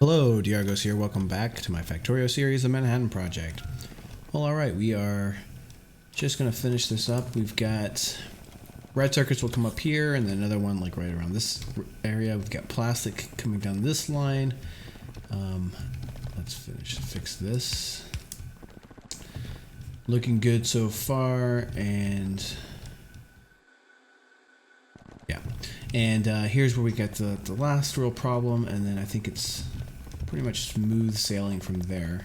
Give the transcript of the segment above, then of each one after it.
Hello, Diargos here. Welcome back to my Factorio series, The Manhattan Project. Well, alright, we are just going to finish this up. We've got red circuits will come up here, and then another one like right around this area. We've got plastic coming down this line. Let's fix this. Looking good so far, and yeah. And here's where we get the last real problem, and then I think it's pretty much smooth sailing from there.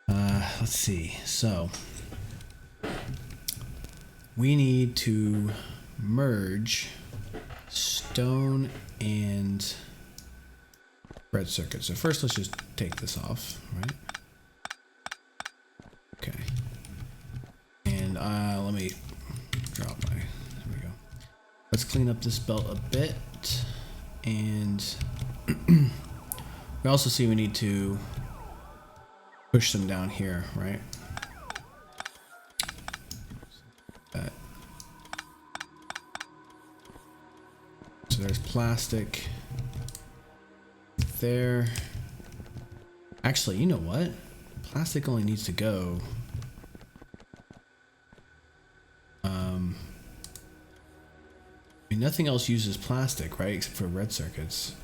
Let's see. So we need to merge stone and red circuit. So first, let's just take this off, right? Okay. And let me drop my. There we go. Let's clean up this belt a bit, and we also see we need to push them down here, right? That. So there's plastic there. Actually, you know what? Plastic only needs to go. I mean, nothing else uses plastic, right? Except for red circuits.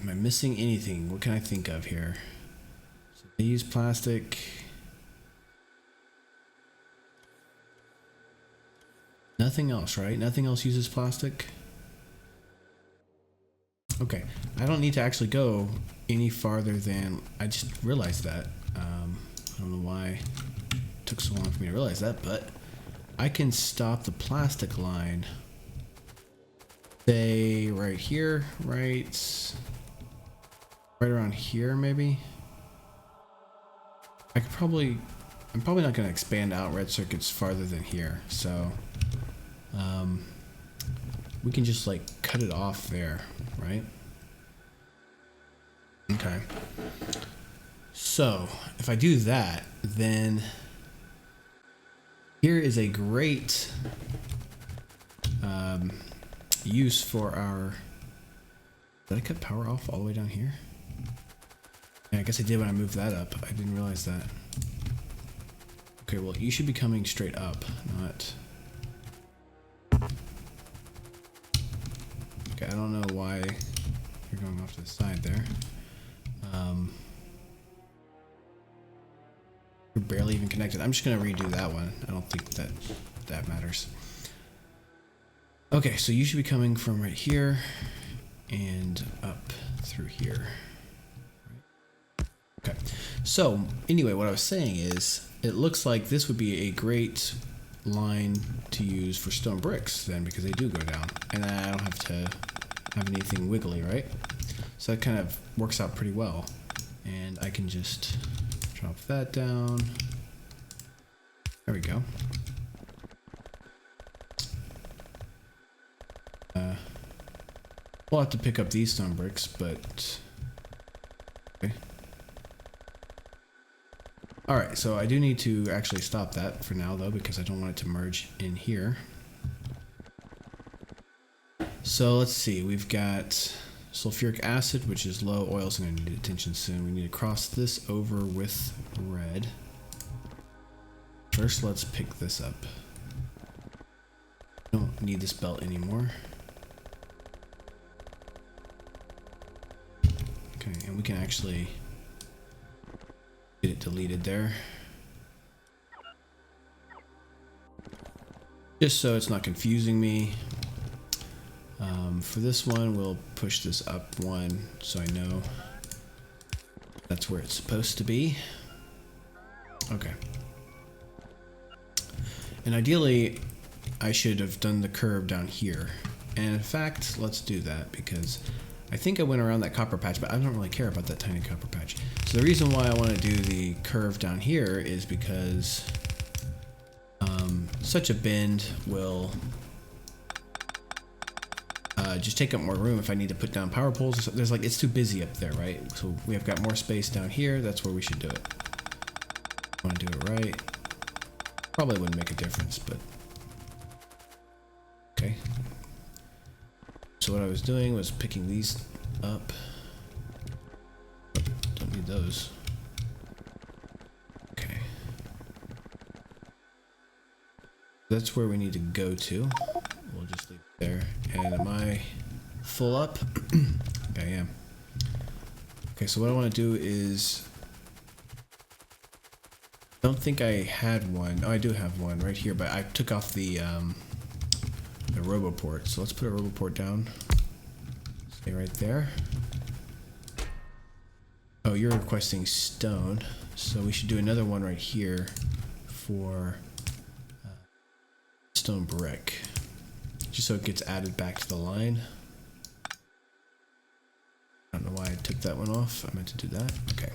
Am I missing anything? What can I think of here? So they use plastic. Nothing else, right? Nothing else uses plastic. Okay, I don't need to actually go any farther than, I just realized that. I don't know why it took so long for me to realize that, but I can stop the plastic line, say right here, right around here maybe. I'm probably not going to expand out red circuits farther than here, so we can just like cut it off there, right? Okay. So if I do that, then here is a great use for our. Did I cut power off all the way down here? Yeah, I guess I did when I moved that up. I didn't realize that. Okay, well, you should be coming straight up, not. Okay, I don't know why you're going off to the side there. We're barely even connected. I'm just gonna redo that one. I don't think that matters. Okay, so you should be coming from right here and up through here. Okay, so anyway, what I was saying is it looks like this would be a great line to use for stone bricks then, because they do go down, and I don't have to have anything wiggly, right? So that kind of works out pretty well, and I can just drop that down. There we go. We'll have to pick up these stone bricks, but okay. Alright, so I do need to actually stop that for now though, because I don't want it to merge in here. So let's see, we've got sulfuric acid, which is low. Oil's going to need attention soon. We need to cross this over with red. First, let's pick this up. Don't need this belt anymore. Okay, and we can actually get it deleted there. Just so it's not confusing me. For this one, we'll push this up one so I know that's where it's supposed to be. Okay. And ideally, I should have done the curve down here. And in fact, let's do that because I think I went around that copper patch, but I don't really care about that tiny copper patch. So the reason why I want to do the curve down here is because such a bend will just take up more room if I need to put down power poles. There's like, it's too busy up there, right? So we have got more space down here. That's where we should do it. I want to do it right. Probably wouldn't make a difference, but okay. So so what I was doing was picking these up. Don't need those. Okay. That's where we need to go to. We'll just leave it there. And am I full up? I am. Okay, so what I want to do is... I don't think I had one. Oh, I do have one right here, but I took off the RoboPort. So let's put a RoboPort down. Stay right there. Oh, you're requesting stone. So we should do another one right here for stone brick. Just so it gets added back to the line. I don't know why I took that one off. I meant to do that. Okay.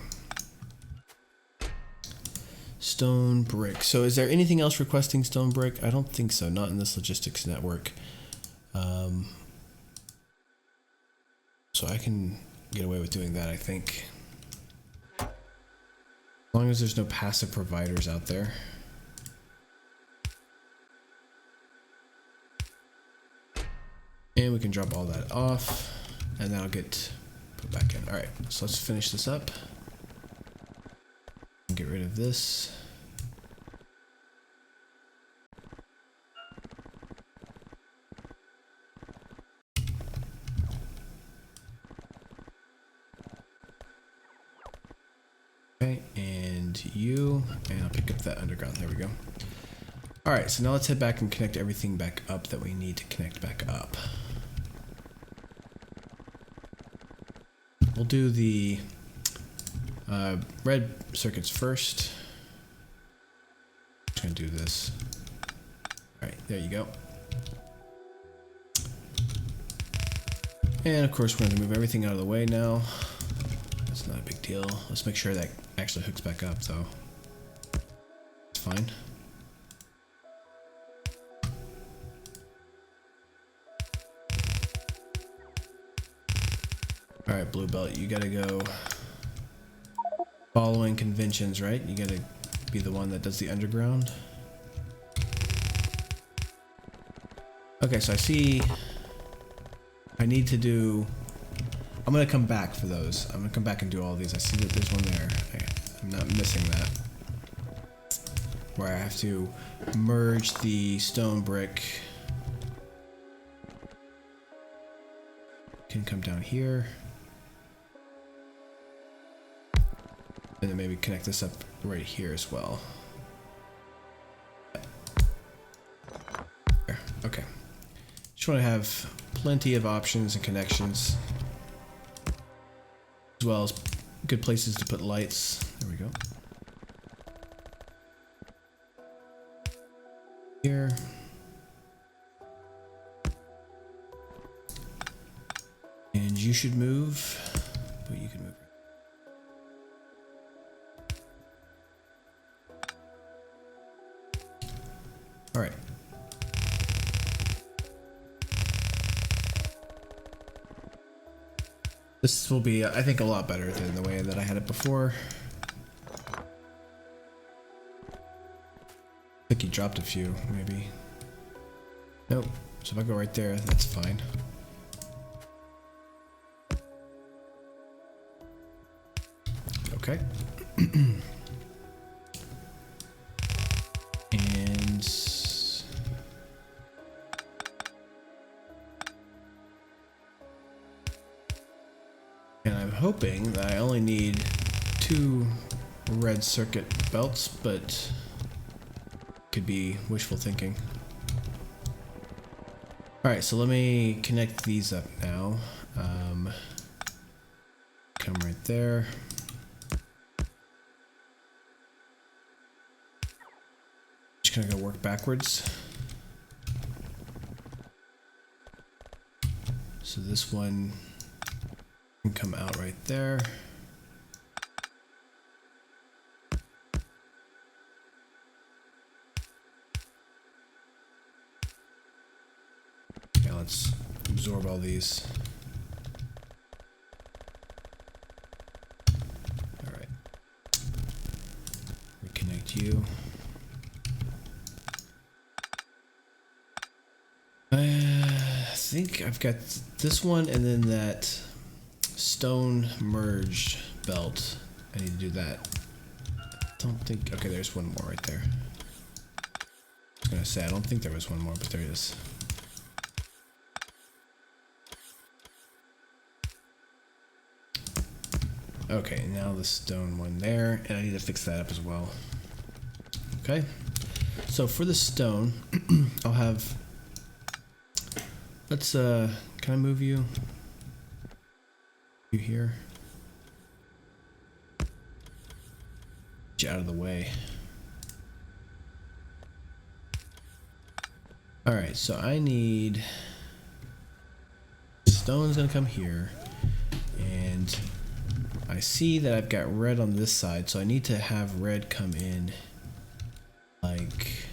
Stone brick. So is there anything else requesting stone brick? I don't think so. Not in this logistics network. So I can get away with doing that, I think. As long as there's no passive providers out there. And we can drop all that off. And that'll get put back in. Alright, so let's finish this up. Get rid of this. Okay, and you, and I'll pick up that underground. There we go. Alright, so now let's head back and connect everything back up that we need to connect back up. We'll do the red circuits first. I'm just gonna do this. Alright, there you go. And of course we're going to move everything out of the way now. That's not a big deal. Let's make sure that actually hooks back up though. It's fine. Alright, Blue Belt, you gotta go following conventions, right? You gotta be the one that does the underground. Okay, so I see I need to do... I'm gonna come back for those. I'm gonna come back and do all these. I see that there's one there. I'm not missing that. Where I have to merge the stone brick. Can come down here. And then maybe connect this up right here as well. There. Okay. Just want to have plenty of options and connections, as well as good places to put lights. There we go. Here. And you should move, but you can move. All right. This will be, I think, a lot better than the way that I had it before. I think he dropped a few, maybe. Nope. So if I go right there, that's fine. Okay. And I'm hoping that I only need 2 red circuit belts, but could be wishful thinking. Alright, so let me connect these up now. Come right there. Just gonna go work backwards. So this one can come out right there. Okay, let's absorb all these. All right. Reconnect you. think I've got this one and then that stone merged belt. I need to do that. Don't think. Okay, there's one more right there. I was gonna say I don't think there was one more, but there it is. Okay, now the stone one there, and I need to fix that up as well. Okay, so for the stone, I'll have. Let's can I move you? You here? Get you out of the way. All right, so I need stone's gonna come here, and I see that I've got red on this side, so I need to have red come in like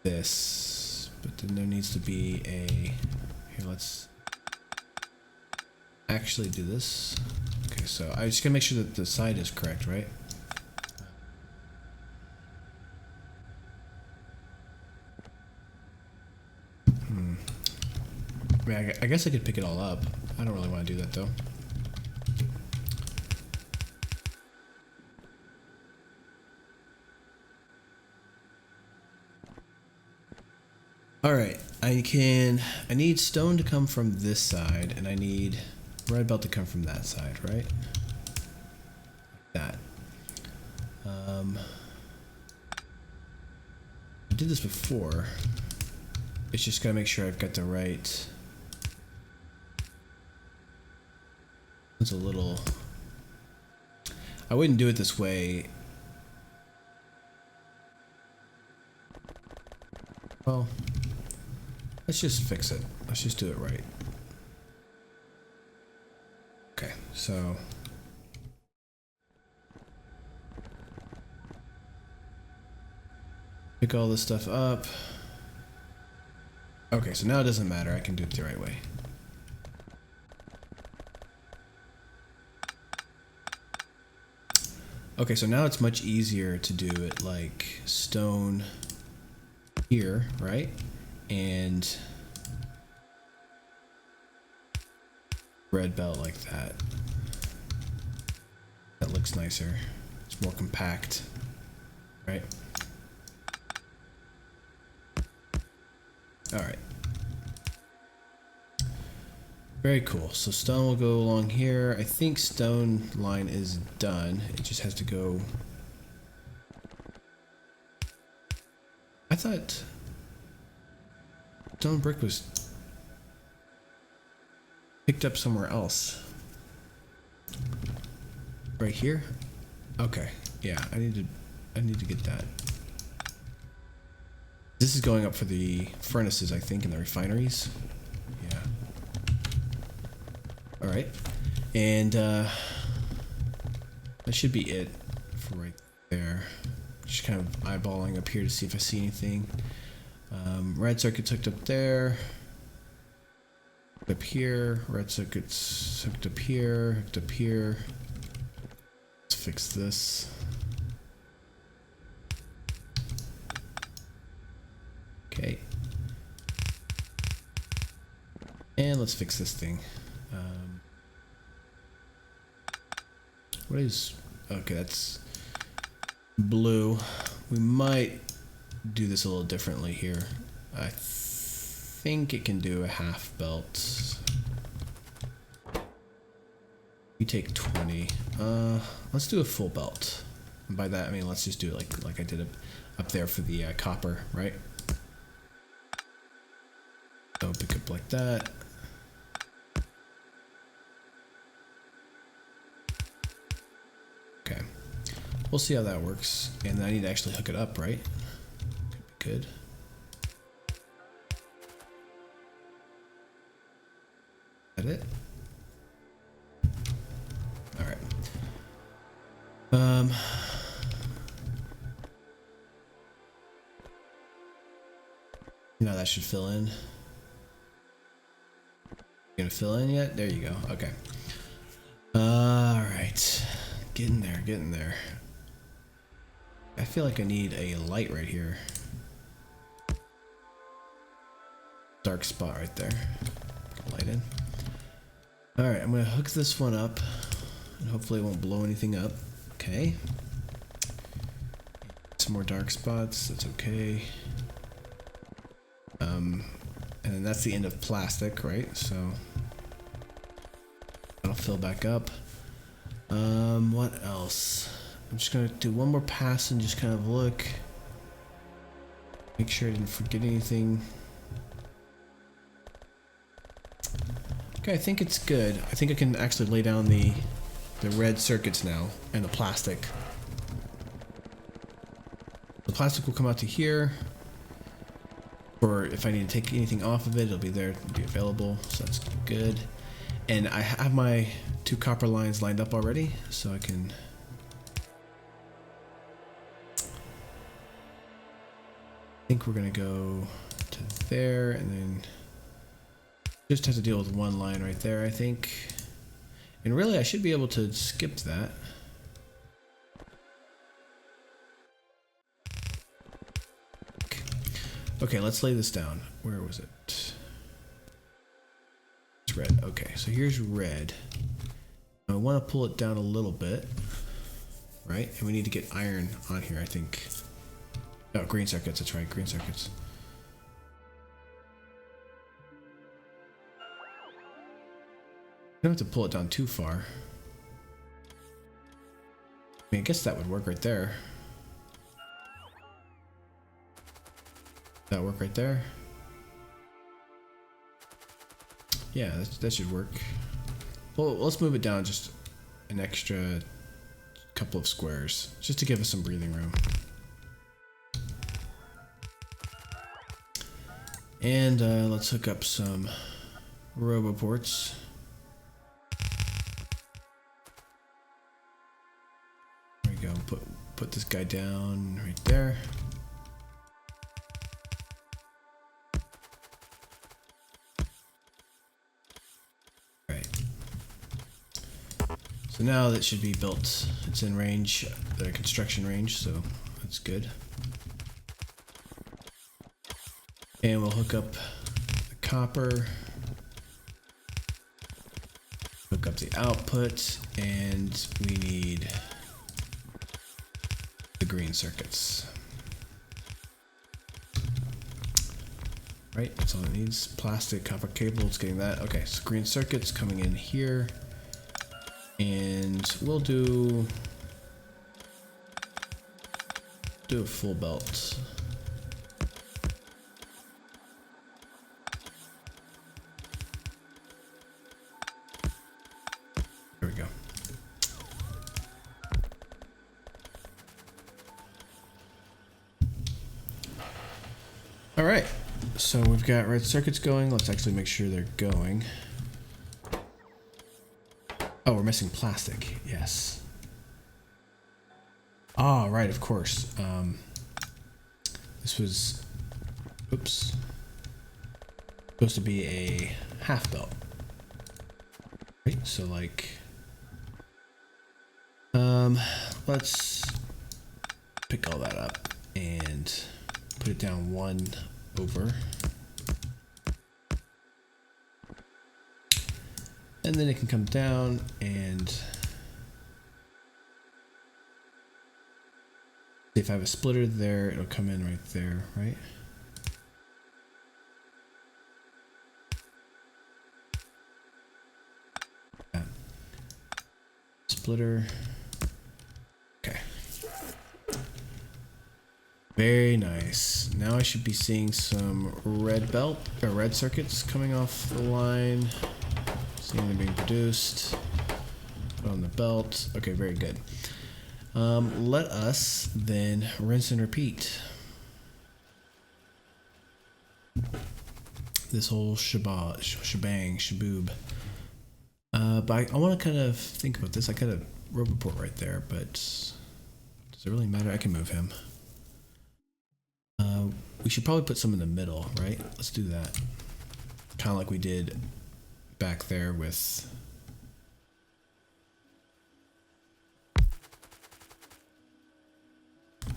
this. But then there needs to be a, here, let's actually do this. Okay, so I just gotta make sure that the side is correct, right? I mean, I guess I could pick it all up. I don't really want to do that though. Alright, I need stone to come from this side, and I need red belt to come from that side, right? Like that. I did this before. It's just gotta make sure I've got the right. It's a little. I wouldn't do it this way. Well, let's just fix it. Let's just do it right. Okay, so. Pick all this stuff up. Okay, so now it doesn't matter. I can do it the right way. Okay, so now it's much easier to do it like stone here, right? And red belt like that. That looks nicer. It's more compact, right? All right. Very cool. So stone will go along here. I think stone line is done. It just has to go. I thought stone brick was picked up somewhere else. Right here? Okay. Yeah, I need to get that. This is going up for the furnaces, I think, in the refineries. Yeah. All right. And that should be it for right there. Just kind of eyeballing up here to see if I see anything. Red circuit's hooked up there. Hooked up here. Red circuit's hooked up here. Hooked up here. Let's fix this. Okay. And let's fix this thing. What is... Okay, that's blue. We might do this a little differently here. I think it can do a half belt. You take 20. Let's do a full belt. And by that I mean let's just do it like I did up there for the copper, right? So pick up like that. Okay. We'll see how that works. And I need to actually hook it up, right? Could be good. Is that it? Alright. Now that should fill in. Gonna fill in yet? There you go. Okay. Alright. Getting there, getting there. I feel like I need a light right here. dark spot right there. Light in. Alright, I'm gonna hook this one up and hopefully it won't blow anything up. Okay. Some more dark spots, that's okay. And then that's the end of plastic, right? So that'll fill back up. What else? I'm just gonna do one more pass and just kind of look. Make sure I didn't forget anything. Okay, I think it's good. I think I can actually lay down the red circuits now and the plastic. The plastic will come out to here. Or if I need to take anything off of it, it'll be there, it'll be available. So that's good. And I have my 2 copper lines lined up already, so I can. I think we're gonna go to there, and then just have to deal with one line right there, I think. And really, I should be able to skip that. Okay, let's lay this down. Where was it? It's red. Okay, so here's red. I want to pull it down a little bit, right? And we need to get iron on here, I think. Oh, green circuits. That's right, green circuits. You don't have to pull it down too far. I mean, I guess that would work right there. That work right there? Yeah, that should work. Well, let's move it down just an extra couple of squares, just to give us some breathing room. And let's hook up some roboports. There we go. Put this guy down right there. So now that should be built. It's in range, the construction range, so that's good. And we'll hook up the copper, hook up the output, and we need the green circuits. Right, that's all it needs. Plastic, copper cable, it's getting that. Okay, so green circuits coming in here. And we'll do a full belt. There we go. All right, so we've got red circuits going. Let's actually make sure they're going. Oh, we're missing plastic. Yes. Ah, right, of course. This was, oops, supposed to be a half belt. Right, so like, let's pick all that up and put it down one over. And then it can come down and if I have a splitter there, it'll come in right there, right? Yeah. Splitter. Okay. Very nice. Now I should be seeing some red belt or red circuits coming off the line. Seeing them being produced. Put on the belt. Okay, very good. Let us then rinse and repeat this whole shebang, shaboob. But I want to kind of think about this. I got a roboport right there, but does it really matter? I can move him. We should probably put some in the middle, right? Let's do that. Kind of like we did back there with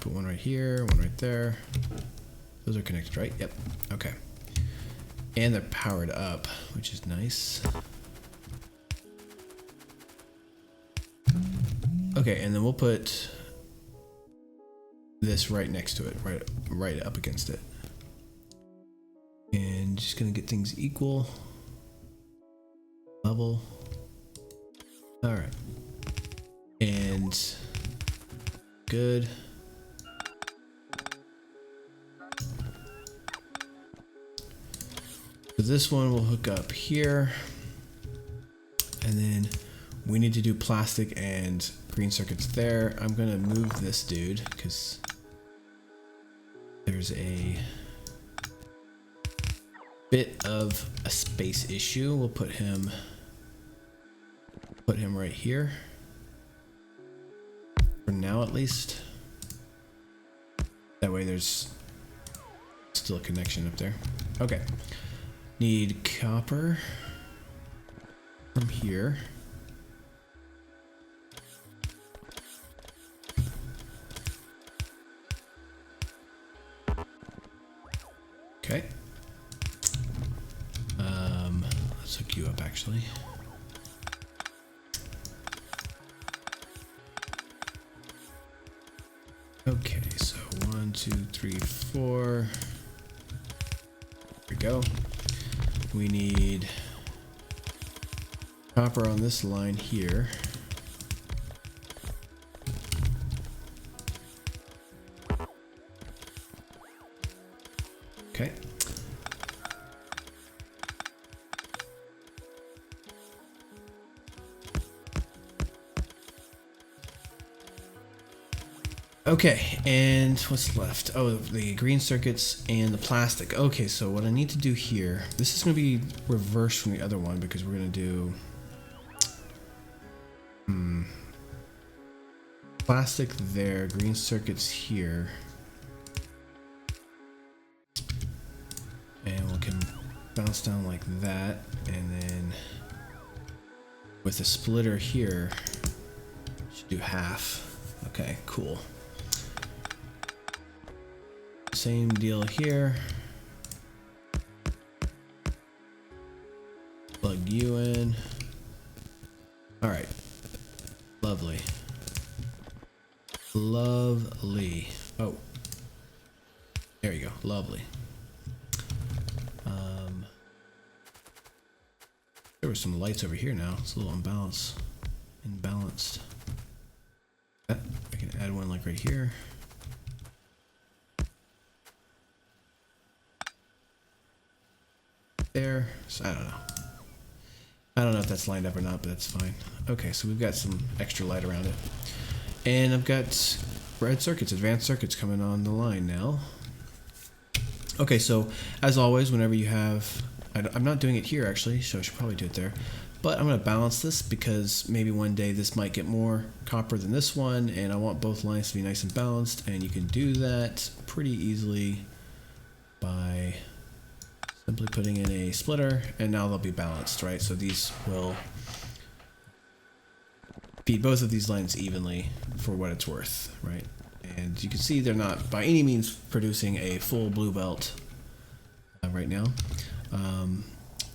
one right here, one right there. Those are connected, right? Yep. Okay. And they're powered up, which is nice. Okay, and then we'll put this right next to it, right up against it. And just gonna get things equal. Level. All right. And good. So this one will hook up here. And then we need to do plastic and green circuits there. I'm gonna move this dude because there's a bit of a space issue. We'll put him right here for now, at least. That way there's still a connection up there. Okay. Need copper from here. Okay. Let's hook you up actually. Okay, so 1, 2, 3, 4. There we go. We need copper on this line here. Okay. Okay, and what's left? Oh, the green circuits and the plastic. Okay, so what I need to do here, this is going to be reversed from the other one because we're going to do plastic there, green circuits here. And we can bounce down like that, and then with the splitter here, should do half. Okay, cool. Same deal here. Plug you in. All right. Lovely. Lovely. Oh. There you go. Lovely. There were some lights over here now. It's a little imbalanced. I can add one like right here. There. So I don't know if that's lined up or not, but that's fine. Okay, so we've got some extra light around it. And I've got red circuits, advanced circuits coming on the line now. Okay, so as always, whenever you have, I'm not doing it here actually, so I should probably do it there. But I'm going to balance this because maybe one day this might get more copper than this one, and I want both lines to be nice and balanced, and you can do that pretty easily by simply putting in a splitter, and now they'll be balanced, right? So these will feed both of these lines evenly for what it's worth, right? And you can see they're not by any means producing a full blue belt right now.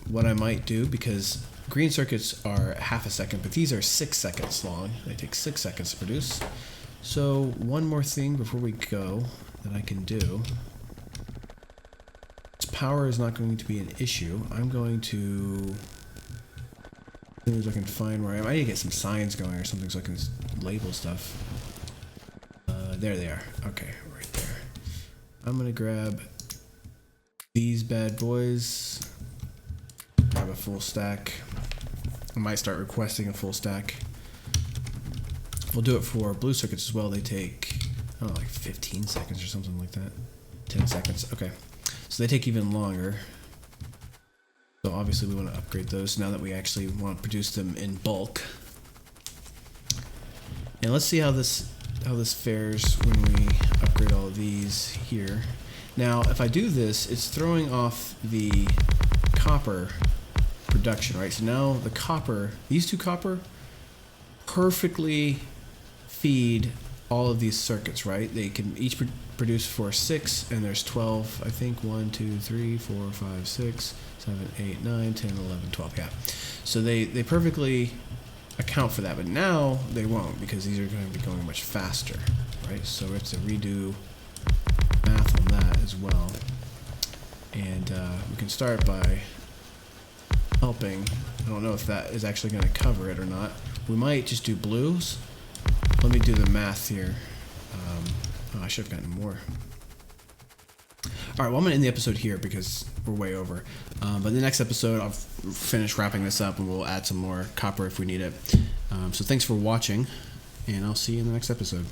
What I might do, because green circuits are half a second, but these are 6 seconds long. They take 6 seconds to produce. So one more thing before we go that I can do. Power is not going to be an issue. I'm going to, as soon as I can find where I am. I need to get some signs going or something so I can label stuff. There they are. Okay, right there. I'm gonna grab these bad boys. Grab a full stack. I might start requesting a full stack. We'll do it for blue circuits as well. They take, I don't know, like 15 seconds or something like that. 10 seconds. Okay. So they take even longer. So obviously we want to upgrade those now that we actually want to produce them in bulk. And let's see how this fares when we upgrade all of these here. Now, if I do this, it's throwing off the copper production, right? So now the copper, these two copper perfectly feed all of these circuits, right? They can each produce for 6, and there's 12, I think. 1, 2, 3, 4, 5, 6, 7, 8, 9, 10, 11, 12. Yeah. So they perfectly account for that, but now they won't, because these are going to be going much faster, right? So we have to redo math on that as well. And we can start by helping. I don't know if that is actually going to cover it or not. We might just do blues. Let me do the math here. Oh, I should have gotten more. All right, well, I'm going to end the episode here because we're way over. But in the next episode, I'll finish wrapping this up, and we'll add some more copper if we need it. So thanks for watching, and I'll see you in the next episode.